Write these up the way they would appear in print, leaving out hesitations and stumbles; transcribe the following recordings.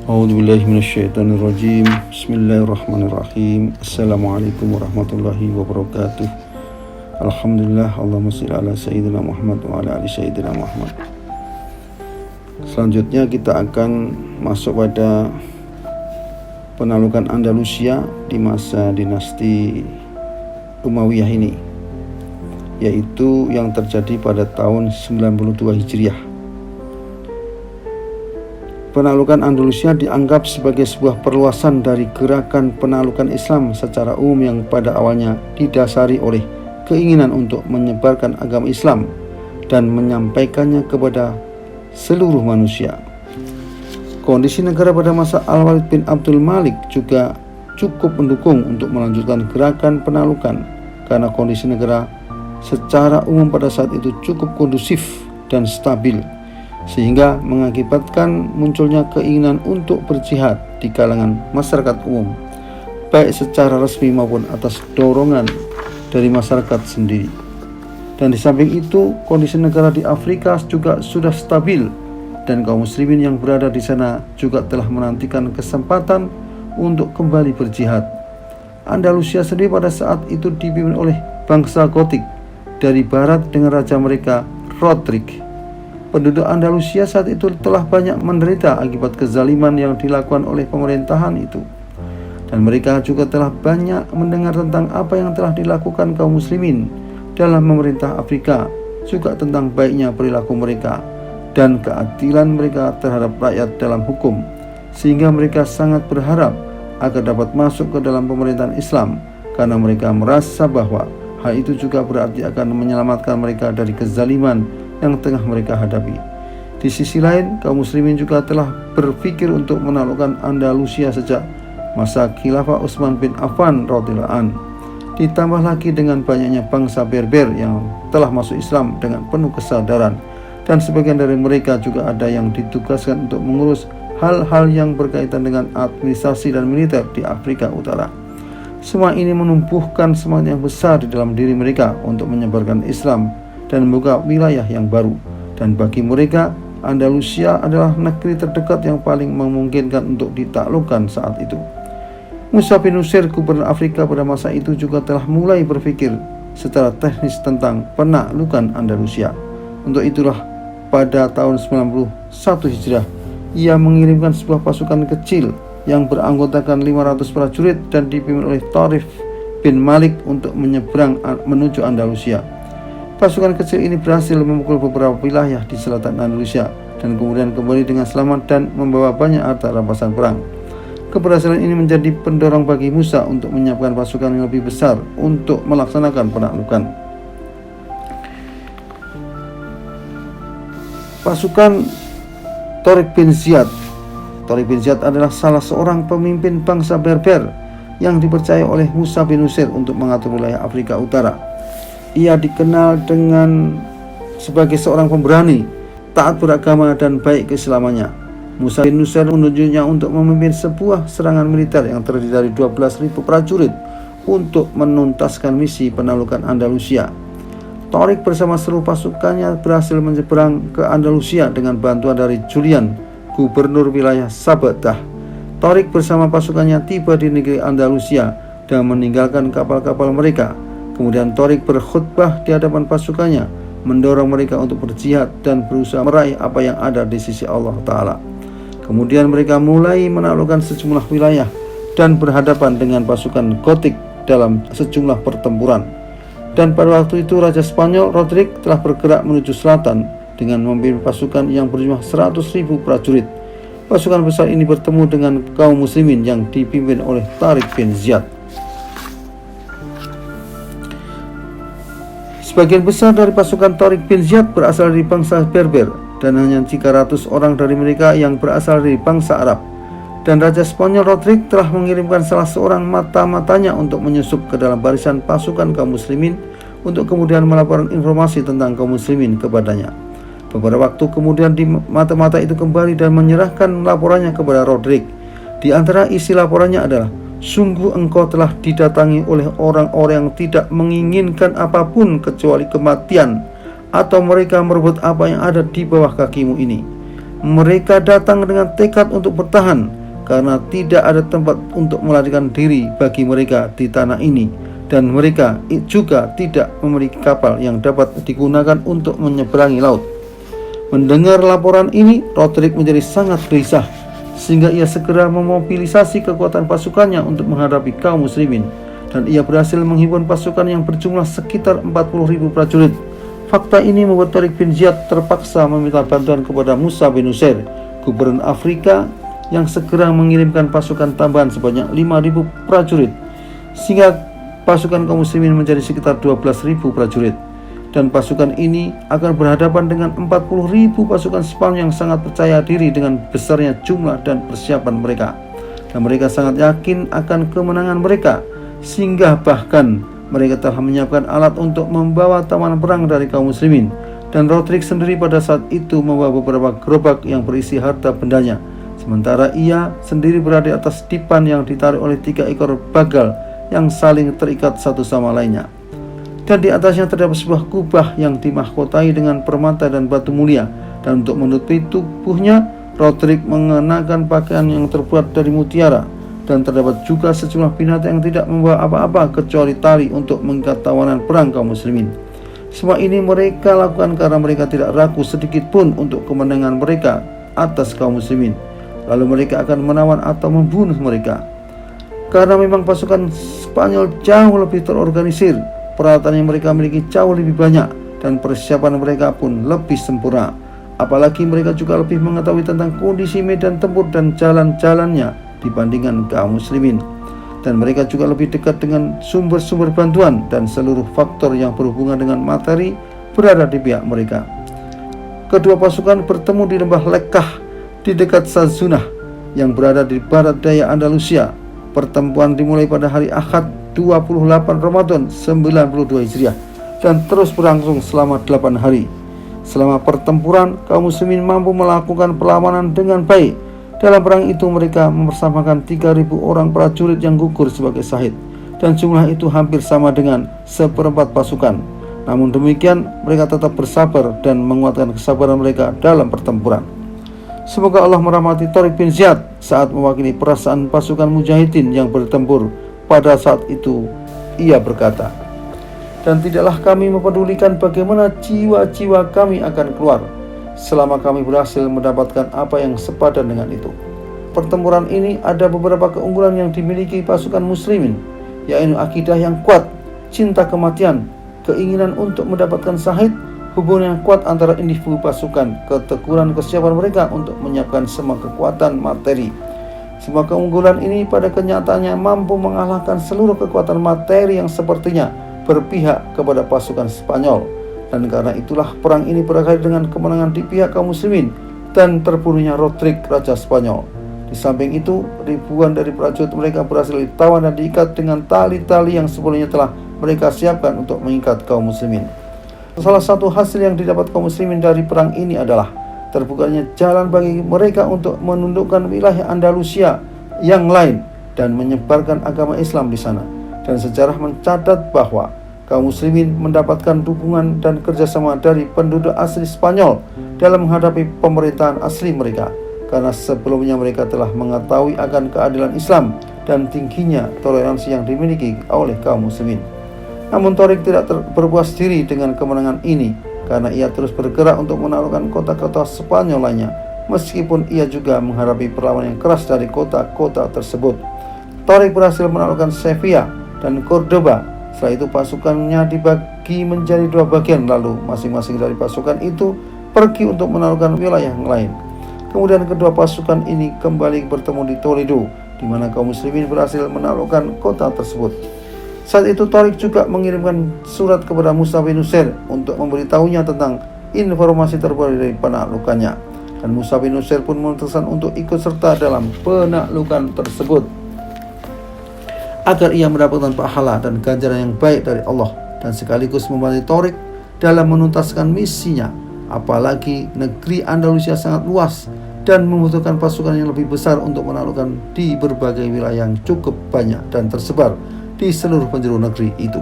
A'udzubillahi minasyaitonirrajim. Bismillahirrahmanirrahim. Assalamualaikum warahmatullahi wabarakatuh. Alhamdulillah, Allahumma shalli ala sayyidina Muhammad wa ala ali sayyidina Muhammad. Selanjutnya kita akan masuk pada penaklukan Andalusia di masa dinasti Umayyah ini, yaitu yang terjadi pada tahun 92 Hijriah. Penaklukan Andalusia dianggap sebagai sebuah perluasan dari gerakan penaklukan Islam secara umum yang pada awalnya didasari oleh keinginan untuk menyebarkan agama Islam dan menyampaikannya kepada seluruh manusia. Kondisi negara pada masa Al-Walid bin Abdul Malik juga cukup mendukung untuk melanjutkan gerakan penaklukan, karena kondisi negara secara umum pada saat itu cukup kondusif dan stabil, sehingga mengakibatkan munculnya keinginan untuk berjihad di kalangan masyarakat umum, baik secara resmi maupun atas dorongan dari masyarakat sendiri. Dan di samping itu, kondisi negara di Afrika juga sudah stabil, dan kaum muslimin yang berada di sana juga telah menantikan kesempatan untuk kembali berjihad. Andalusia sendiri pada saat itu dipimpin oleh bangsa Gotik dari barat dengan raja mereka Rodrik. Penduduk Andalusia saat itu telah banyak menderita akibat kezaliman yang dilakukan oleh pemerintahan itu, dan mereka juga telah banyak mendengar tentang apa yang telah dilakukan kaum muslimin dalam memerintah Afrika, juga tentang baiknya perilaku mereka dan keadilan mereka terhadap rakyat dalam hukum, sehingga mereka sangat berharap agar dapat masuk ke dalam pemerintahan Islam, karena mereka merasa bahwa hal itu juga berarti akan menyelamatkan mereka dari kezaliman yang tengah mereka hadapi. Di sisi lain, kaum muslimin juga telah berpikir untuk menaklukkan Andalusia sejak masa khilafah Utsman bin Affan radhiyallahu an. Ditambah lagi dengan banyaknya bangsa Berber yang telah masuk Islam dengan penuh kesadaran, dan sebagian dari mereka juga ada yang ditugaskan untuk mengurus hal-hal yang berkaitan dengan administrasi dan militer di Afrika Utara. Semua ini menumbuhkan semangat yang besar di dalam diri mereka untuk menyebarkan Islam dan membuka wilayah yang baru. Dan bagi mereka, Andalusia adalah negeri terdekat yang paling memungkinkan untuk ditaklukkan saat itu. Musa bin Nusair, gubernur Afrika pada masa itu, juga telah mulai berpikir secara teknis tentang penaklukan Andalusia. Untuk itulah pada tahun 91 Hijriah, ia mengirimkan sebuah pasukan kecil yang beranggotakan 500 prajurit dan dipimpin oleh Tarif bin Malik untuk menyeberang menuju Andalusia. Pasukan kecil ini berhasil memukul beberapa wilayah di selatan Andalusia dan kemudian kembali dengan selamat dan membawa banyak harta rampasan perang. Keberhasilan ini menjadi pendorong bagi Musa untuk menyiapkan pasukan yang lebih besar untuk melaksanakan penaklukan. Pasukan Tariq bin Ziyad. Tariq bin Ziyad adalah salah seorang pemimpin bangsa Berber yang dipercaya oleh Musa bin Nusair untuk mengatur wilayah Afrika Utara. Ia dikenal sebagai seorang pemberani, taat beragama dan baik keislamannya. Musa bin Nusair menunjuknya untuk memimpin sebuah serangan militer yang terdiri dari 12.000 prajurit untuk menuntaskan misi penaklukan Andalusia. Tariq bersama seluruh pasukannya berhasil menyeberang ke Andalusia dengan bantuan dari Julian, gubernur wilayah Sabatah. Tariq bersama pasukannya tiba di negeri Andalusia dan meninggalkan kapal-kapal mereka. Kemudian Tariq berkhutbah di hadapan pasukannya, mendorong mereka untuk berjihad dan berusaha meraih apa yang ada di sisi Allah Ta'ala. Kemudian mereka mulai menaklukkan sejumlah wilayah dan berhadapan dengan pasukan Gotik dalam sejumlah pertempuran. Dan pada waktu itu Raja Spanyol Rodrik telah bergerak menuju selatan dengan memimpin pasukan yang berjumlah 100.000 prajurit. Pasukan besar ini bertemu dengan kaum muslimin yang dipimpin oleh Tariq bin Ziyad. Sebagian besar dari pasukan Tariq bin Ziyad berasal dari bangsa Berber, dan hanya 300 orang dari mereka yang berasal dari bangsa Arab. Dan Raja Spanyol Rodrik telah mengirimkan salah seorang mata-matanya untuk menyusup ke dalam barisan pasukan kaum muslimin untuk kemudian melaporkan informasi tentang kaum muslimin kepadanya. Beberapa waktu kemudian mata-mata itu kembali dan menyerahkan laporannya kepada Rodrik. Di antara isi laporannya adalah, "Sungguh engkau telah didatangi oleh orang-orang yang tidak menginginkan apapun kecuali kematian, atau mereka merebut apa yang ada di bawah kakimu ini. Mereka datang dengan tekad untuk bertahan karena tidak ada tempat untuk melarikan diri bagi mereka di tanah ini, dan mereka juga tidak memiliki kapal yang dapat digunakan untuk menyeberangi laut. Mendengar laporan ini, Roderick menjadi sangat gelisah, sehingga ia segera memobilisasi kekuatan pasukannya untuk menghadapi kaum muslimin, dan ia berhasil menghimpun pasukan yang berjumlah sekitar 40.000 prajurit. Fakta ini membuat Tariq bin Ziyad terpaksa meminta bantuan kepada Musa bin Nusair, gubernur Afrika, yang segera mengirimkan pasukan tambahan sebanyak 5.000 prajurit, sehingga pasukan kaum muslimin menjadi sekitar 12.000 prajurit. Dan pasukan ini akan berhadapan dengan 40.000 pasukan Spanyol yang sangat percaya diri dengan besarnya jumlah dan persiapan mereka. Dan mereka sangat yakin akan kemenangan mereka, sehingga bahkan mereka telah menyiapkan alat untuk membawa tawanan perang dari kaum muslimin. Dan Roderick sendiri pada saat itu membawa beberapa gerobak yang berisi harta bendanya, sementara ia sendiri berada di atas dipan yang ditarik oleh 3 ekor bagal yang saling terikat satu sama lainnya. Dan di atasnya terdapat sebuah kubah yang dimahkotai dengan permata dan batu mulia. Dan untuk menutupi tubuhnya, Roderick mengenakan pakaian yang terbuat dari mutiara. Dan terdapat juga sejumlah binatang yang tidak membawa apa-apa kecuali tali untuk mengikat tawanan perang kaum muslimin. Semua ini mereka lakukan karena mereka tidak ragu sedikit pun untuk kemenangan mereka atas kaum muslimin. Lalu mereka akan menawan atau membunuh mereka. Karena memang pasukan Spanyol jauh lebih terorganisir, peralatan yang mereka miliki jauh lebih banyak, dan persiapan mereka pun lebih sempurna. Apalagi mereka juga lebih mengetahui tentang kondisi medan tempur dan jalan-jalannya dibandingkan kaum muslimin. Dan mereka juga lebih dekat dengan sumber-sumber bantuan, dan seluruh faktor yang berhubungan dengan materi berada di pihak mereka. Kedua pasukan bertemu di lembah Lekkah di dekat Sazunah yang berada di barat daya Andalusia. Pertempuran dimulai pada hari Ahad 28 Ramadan 92 Hijriah dan terus berlangsung selama 8 hari. Selama pertempuran, kaum muslimin mampu melakukan perlawanan dengan baik. Dalam perang itu mereka mempersamakan 3.000 orang prajurit yang gugur sebagai syahid, dan jumlah itu hampir sama dengan seperempat pasukan. Namun demikian, mereka tetap bersabar dan menguatkan kesabaran mereka dalam pertempuran. Semoga Allah merahmati Tariq bin Ziyad saat mewakili perasaan pasukan mujahidin yang bertempur. Pada saat itu ia berkata, "Dan tidaklah kami mempedulikan bagaimana jiwa-jiwa kami akan keluar selama kami berhasil mendapatkan apa yang sepadan dengan itu." Pertempuran ini ada beberapa keunggulan yang dimiliki pasukan muslimin, yaitu akidah yang kuat, cinta kematian, keinginan untuk mendapatkan syahid, hubungan yang kuat antara individu pasukan, ketekunan kesiapan mereka untuk menyiapkan semua kekuatan materi. Semua keunggulan ini pada kenyataannya mampu mengalahkan seluruh kekuatan materi yang sepertinya berpihak kepada pasukan Spanyol. Dan karena itulah perang ini berakhir dengan kemenangan di pihak kaum muslimin dan terbunuhnya Roderick, Raja Spanyol. Di samping itu, ribuan dari prajurit mereka berhasil ditawan dan diikat dengan tali-tali yang sebelumnya telah mereka siapkan untuk mengikat kaum muslimin. Salah satu hasil yang didapat kaum muslimin dari perang ini adalah terbukanya jalan bagi mereka untuk menundukkan wilayah Andalusia yang lain dan menyebarkan agama Islam di sana. Dan sejarah mencatat bahwa kaum muslimin mendapatkan dukungan dan kerjasama dari penduduk asli Spanyol dalam menghadapi pemerintahan asli mereka, karena sebelumnya mereka telah mengetahui akan keadilan Islam dan tingginya toleransi yang dimiliki oleh kaum muslimin. Namun Tariq tidak berpuas diri dengan kemenangan ini, karena ia terus bergerak untuk menaklukkan kota-kota Spanyol lainnya, meskipun ia juga menghadapi perlawanan yang keras dari kota-kota tersebut. Tariq berhasil menaklukkan Sevilla dan Cordoba. Setelah itu pasukannya dibagi menjadi 2 bagian, lalu masing-masing dari pasukan itu pergi untuk menaklukkan wilayah yang lain. Kemudian kedua pasukan ini kembali bertemu di Toledo, di mana kaum muslimin berhasil menaklukkan kota tersebut. Saat itu Tariq juga mengirimkan surat kepada Musa bin Nusair untuk memberitahunya tentang informasi terbaru dari penaklukannya. Dan Musa bin Nusair pun memutuskan untuk ikut serta dalam penaklukan tersebut, agar ia mendapatkan pahala dan ganjaran yang baik dari Allah, dan sekaligus membantu Tariq dalam menuntaskan misinya. Apalagi negeri Andalusia sangat luas dan membutuhkan pasukan yang lebih besar untuk menaklukkan di berbagai wilayah yang cukup banyak dan tersebar di seluruh penjuru negeri itu.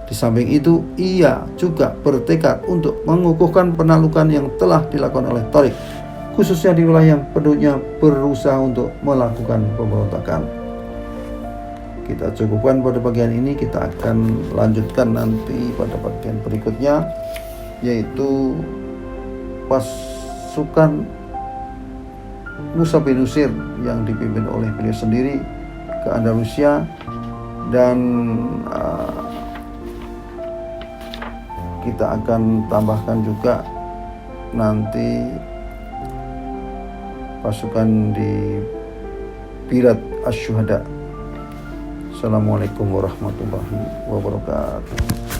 Di samping itu, ia juga bertekad untuk mengukuhkan penaklukan yang telah dilakukan oleh Tariq, khususnya di wilayah yang penduduknya berusaha untuk melakukan pemberontakan. Kita cukupkan pada bagian ini, kita akan lanjutkan nanti pada bagian berikutnya, yaitu pasukan Musa bin Nusir yang dipimpin oleh beliau sendiri ke Andalusia, dan kita akan tambahkan juga nanti pasukan di Birat Asy-Syuhada. Assalamualaikum warahmatullahi wabarakatuh.